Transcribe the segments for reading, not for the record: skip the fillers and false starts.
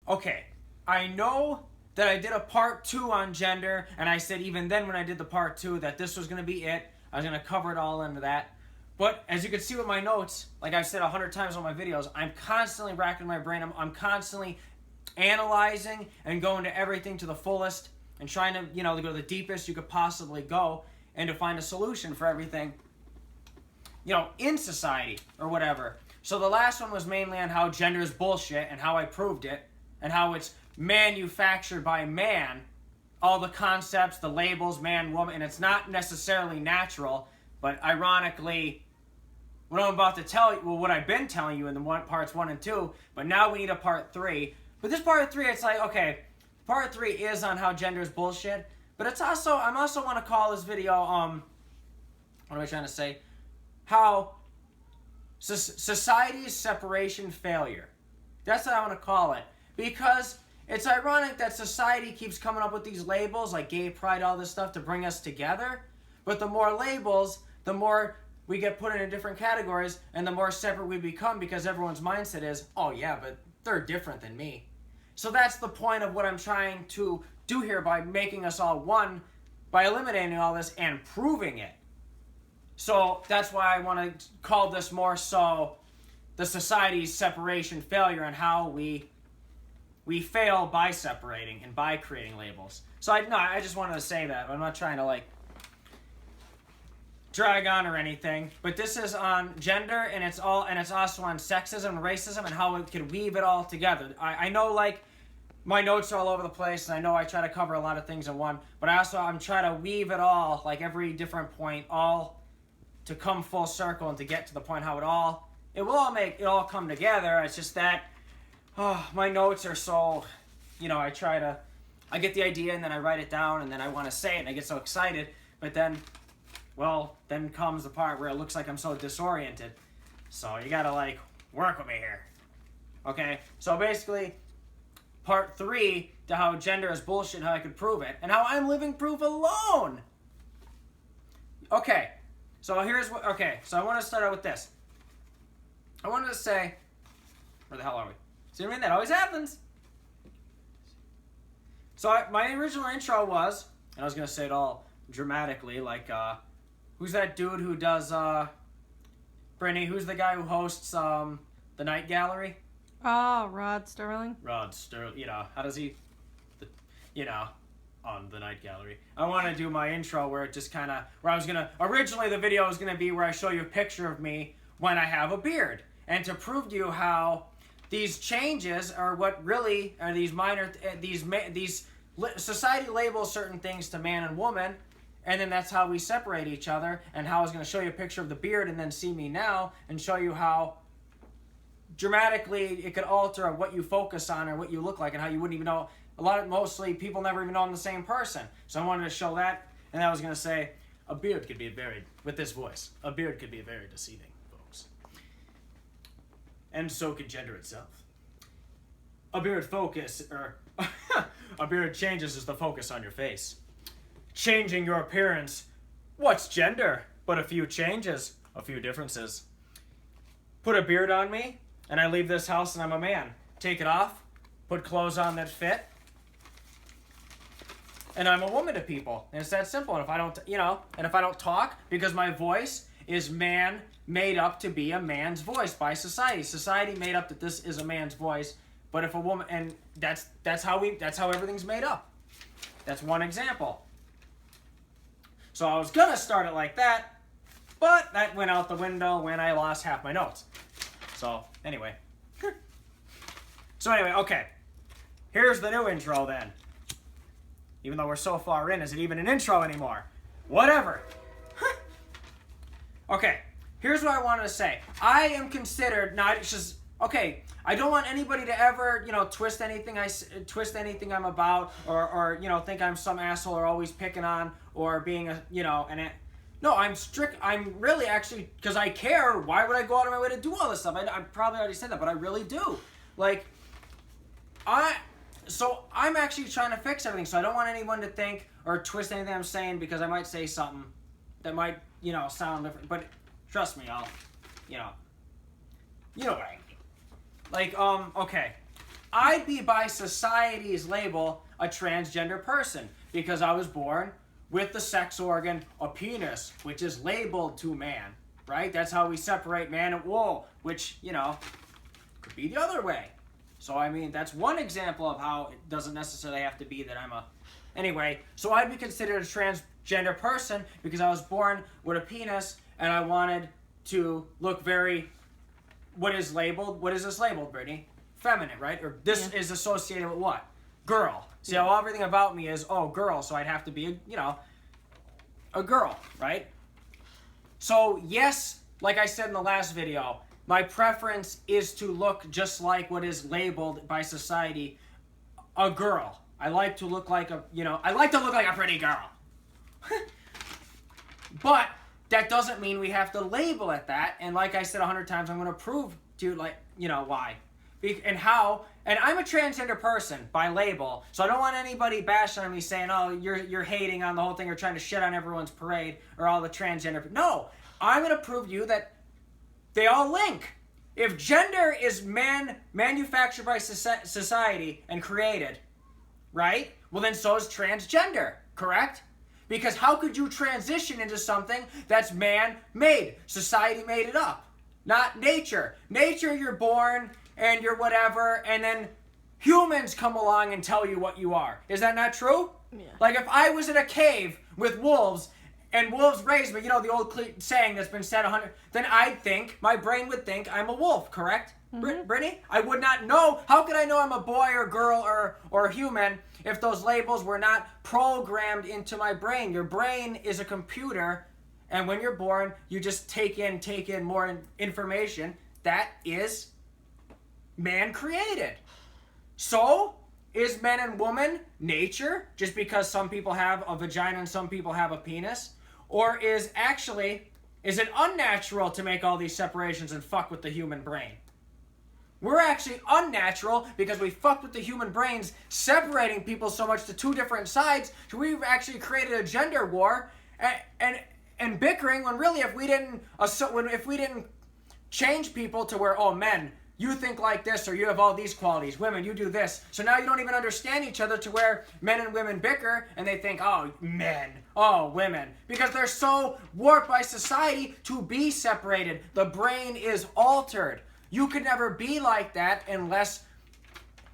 okay, I know that I did a part 2 on gender, and I said even then when I did the part 2 that this was going to be it. I was going to cover it all into that. But as you can see with my notes, like I've said 100 times on my videos, I'm constantly racking my brain. I'm constantly analyzing and going to everything to the fullest and trying to, to go the deepest you could possibly go and to find a solution for everything, in society or whatever. So the last one was mainly on how gender is bullshit and how I proved it and how it's manufactured by man. All the concepts, the labels, man, woman, and it's not necessarily natural, but ironically, what I'm about to tell you, what I've been telling you in the parts 1 and 2, but now we need a part 3. But this part 3, it's like, okay, part 3 is on how gender is bullshit, but it's also, I also want to call this video, what am I trying to say? How society's separation failure. That's what I want to call it. Because it's ironic that society keeps coming up with these labels like gay pride, all this stuff to bring us together. But the more labels, the more we get put into different categories and the more separate we become because everyone's mindset is, oh yeah, but they're different than me. So that's the point of what I'm trying to do here by making us all one, by eliminating all this and proving it. So that's why I want to call this more so the society's separation failure and how we fail by separating and by creating labels. So I just wanted to say that. I'm not trying to drag on or anything, but this is on gender and it's also on sexism and racism and how it could weave it all together. I know my notes are all over the place and I know I try to cover a lot of things in one, but I'm trying to weave it all, every different point, all to come full circle and to get to the point how it will all come together. It's just that my notes are so, I get the idea and then I write it down and then I want to say it and I get so excited, but then comes the part where it looks like I'm so disoriented. So you gotta work with me here. Okay, so basically, part 3 to how gender is bullshit and how I could prove it, and how I'm living proof alone. Okay, so so I want to start out with this. I wanted to say, where the hell are we? See what I mean? That always happens. So my original intro was, and I was going to say it all dramatically, who's that dude who does, Brittany, who's the guy who hosts the Night Gallery? Oh, Rod Sterling. Rod Sterling, how does he, on the Night Gallery. I want to do my intro where it just kind of, originally the video was going to be where I show you a picture of me when I have a beard. And to prove to you how these changes are what really are these minor, society labels certain things to man and woman, and then that's how we separate each other, and how I was going to show you a picture of the beard and then see me now and show you how dramatically it could alter what you focus on or what you look like and how you wouldn't even know. Mostly people never even know I'm the same person. So I wanted to show that, and I was going to say, a beard could be with this voice, a beard could be very deceiving, folks. And so could gender itself. A beard a beard changes the focus on your face. Changing your appearance. What's gender? But a few changes, a few differences. Put a beard on me, and I leave this house and I'm a man. Take it off, put clothes on that fit, and I'm a woman to people. And it's that simple. And if I don't talk, because my voice is made up to be a man's voice by society. Society made up that this is a man's voice, but if a woman, and that's how everything's made up. That's one example. So I was gonna start it like that, but that went out the window when I lost half my notes. So anyway. Okay. Here's the new intro then. Even though we're so far in, is it even an intro anymore? Whatever. Okay, here's what I wanted to say. I am considered, I don't want anybody to ever, twist anything I'm about, or think I'm some asshole or always picking on, or being no, I'm really actually, because I care, why would I go out of my way to do all this stuff? I probably already said that, but I really do. So I'm actually trying to fix everything, so I don't want anyone to think or twist anything I'm saying, because I might say something that might, sound different, but trust me, I'll, you know what I mean. Okay. I'd be by society's label a transgender person because I was born with the sex organ, a penis, which is labeled to man, right? That's how we separate man and wool, which, you know, could be the other way. So, I mean, that's one example of how it doesn't necessarily have to be that I'm a... Anyway, so I'd be considered a transgender person because I was born with a penis and I wanted to look very... What is this labeled, Brittany? Feminine, right? Or this is associated with what? Girl. See how everything about me is, oh, girl, so I'd have to be, a girl, right? So, yes, like I said in the last video, my preference is to look just like what is labeled by society a girl. I like to look like a pretty girl. But that doesn't mean we have to label it that. And like I said 100 times, I'm going to prove to why. And how. And I'm a transgender person by label, so I don't want anybody bashing on me saying, oh, you're hating on the whole thing or trying to shit on everyone's parade or all the transgender. No, I'm going to prove to you that they all link. If gender is manufactured by society and created, right? Well, then so is transgender, correct? Because how could you transition into something that's man-made? Society made it up, not nature. Nature, you're born and you're whatever, and then humans come along and tell you what you are. Is that not true? Yeah. Like if I was in a cave with wolves and wolves raised me, the old saying that's been said 100, then my brain would think I'm a wolf, correct? Mm-hmm. Brittany? I would not know. How could I know I'm a boy or girl or human if those labels were not programmed into my brain? Your brain is a computer, and when you're born, you just take in more information. That is man-created. So, is men and woman nature, just because some people have a vagina and some people have a penis? Or is it unnatural to make all these separations and fuck with the human brain? We're actually unnatural because we fucked with the human brains, separating people so much to two different sides. So we've actually created a gender war and bickering when really if we didn't change people to where, oh, men, you think like this or you have all these qualities. Women, you do this. So now you don't even understand each other to where men and women bicker and they think, oh, men, oh, women. Because they're so warped by society to be separated. The brain is altered. You could never be like that unless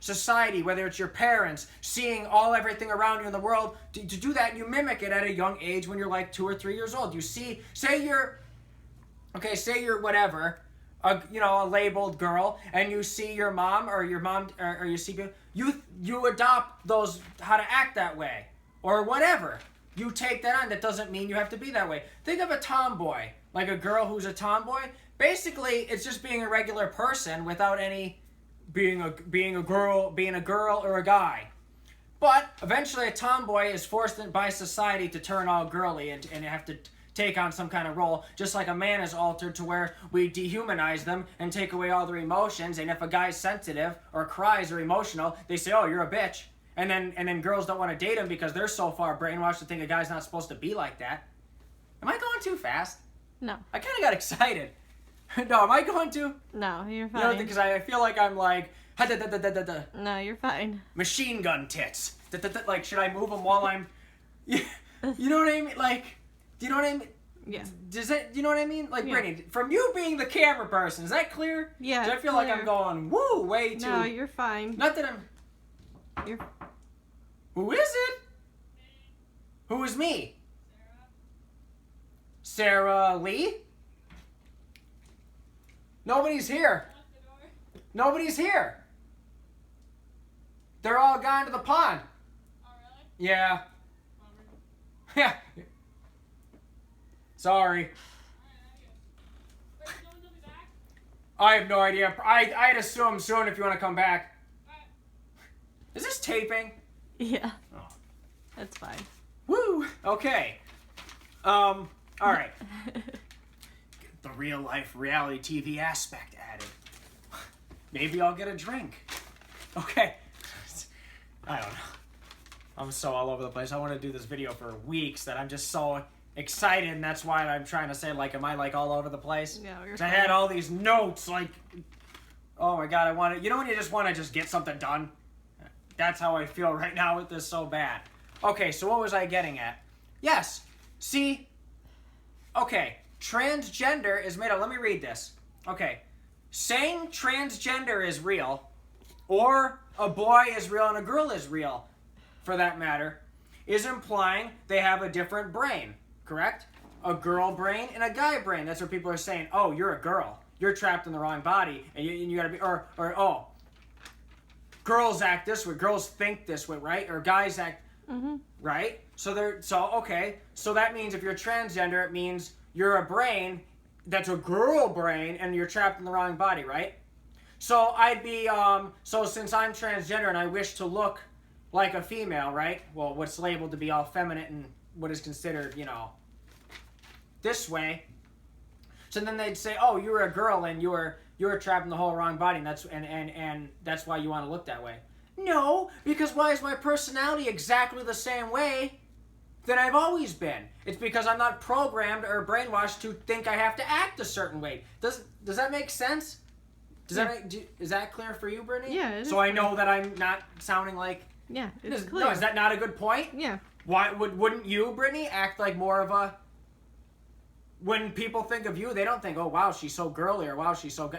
society, whether it's your parents, seeing everything around you in the world, to do that, you mimic it at a young age when you're like 2 or 3 years old. You see, say you're whatever, a labeled girl, and you see your mom or you see you adopt those, how to act that way or whatever. You take that on. That doesn't mean you have to be that way. Think of a tomboy, like a girl who's a tomboy. Basically, it's just being a regular person without any being a girl or a guy. But eventually, a tomboy is forced by society to turn all girly and have to take on some kind of role, just like a man is altered to where we dehumanize them and take away all their emotions. And if a guy's sensitive or cries or emotional, they say, "Oh, you're a bitch." And then girls don't want to date him because they're so far brainwashed to think a guy's not supposed to be like that. Am I going too fast? No. I kind of got excited. No, am I going to? No, you're fine. Because I feel like I'm like... No, you're fine. Machine gun tits. Like, should I move them while I'm... You know what I mean? Like, do you know what I mean? Yeah. Do you know what I mean? Like, yeah. Brittany, from you being the camera person, is that clear? Yeah, I feel like I'm going, woo, way too... No, you're fine. Not that I'm... You're... Who is it? Who is me? Sarah Lee? Nobody's here. Nobody's here. They're all gone to the pond. Oh, really? Yeah. Yeah. Sorry. Wait, no one will be back? I have no idea. I'd assume soon if you want to come back. Alright. Is this taping? Yeah. Oh. That's fine. Woo! Okay. All right. The real life reality TV aspect added. Maybe I'll get a drink. Okay. I don't know. I'm so all over the place. I want to do this video for weeks that I'm just so excited, and that's why I'm trying to say, like, am I, like, all over the place? No, you're 'Cause fine. I had all these notes, like, Oh my God, I want to. You know when you just want to just get something done? That's how I feel right now with this so bad. Okay, so what was I getting at? Yes. See. Okay, transgender is made up. Let me read this. Okay, saying transgender is real, or a boy is real and a girl is real, for that matter, is implying they have a different brain, correct? A girl brain and a guy brain. That's what people are saying. Oh, you're a girl. You're trapped in the wrong body, and you gotta be, or oh, girls act this way, girls think this way, right? Or guys act, right? So okay. So that means if you're transgender, it means you're a brain that's a girl brain, and you're trapped in the wrong body, right? So I'd be, so since I'm transgender and I wish to look like a female, right? Well, what's labeled to be all feminine and what is considered, this way. So then they'd say, oh, you were a girl and you were trapped in the whole wrong body, and that's why you want to look that way. No, because why is my personality exactly the same way that I've always been? It's because I'm not programmed or brainwashed to think I have to act a certain way. Does that make sense? Is that clear for you, Brittany? Yeah, it is. So I know that I'm not sounding like... Yeah, it's clear. No, is that not a good point? Yeah. Why wouldn't you, Brittany, act like more of a... When people think of you, they don't think, oh, wow, she's so girly, or wow, she's so...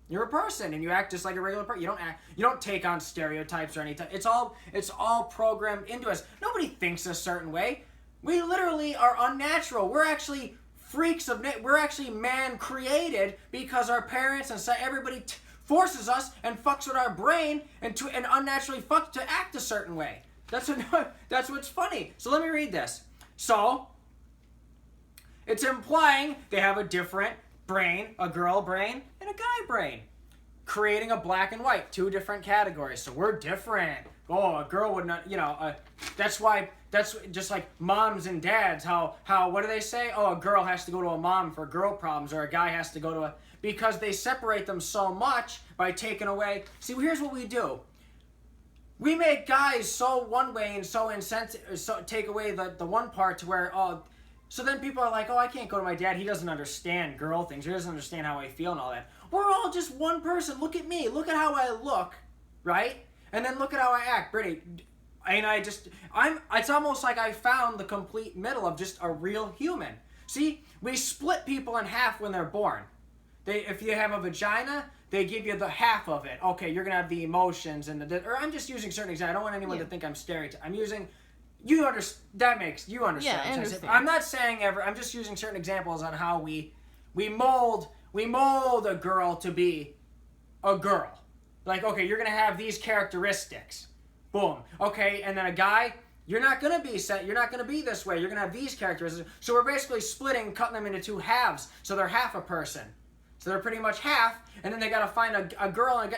You're a person, and you act just like a regular person. You don't take on stereotypes or anything. It's all programmed into us. Nobody thinks a certain way. We literally are unnatural. We're actually freaks of... We're actually man-created because our parents and everybody forces us and fucks with our brain and unnaturally fucks to act a certain way. That's what's funny. So let me read this. So... It's implying they have a different brain, a girl brain, and a guy brain. Creating a black and white, two different categories. So we're different. Oh, a girl would not, that's just like moms and dads, how what do they say? Oh, a girl has to go to a mom for girl problems, or a guy has to go to because they separate them so much by taking away. See, here's what we do. We make guys so one way and so insensitive, so take away the one part to where, so then people are like, oh, I can't go to my dad. He doesn't understand girl things. He doesn't understand how I feel and all that. We're all just one person. Look at me. Look at how I look, right? And then look at how I act. Brittany, it's almost like I found the complete middle of just a real human. See, we split people in half when they're born. If you have a vagina, they give you the half of it. Okay, you're going to have the emotions and or I'm just using certain examples. I don't want anyone to think I'm stereotyping. I'm using... You understand. You understand. Yeah, I understand. I'm not saying I'm just using certain examples on how we mold a girl to be a girl. Like, okay, you're gonna have these characteristics. Boom. Okay, and then a guy, you're not gonna be this way. You're gonna have these characteristics. So we're basically cutting them into two halves. So they're half a person. So they're pretty much half, and then they gotta find a girl and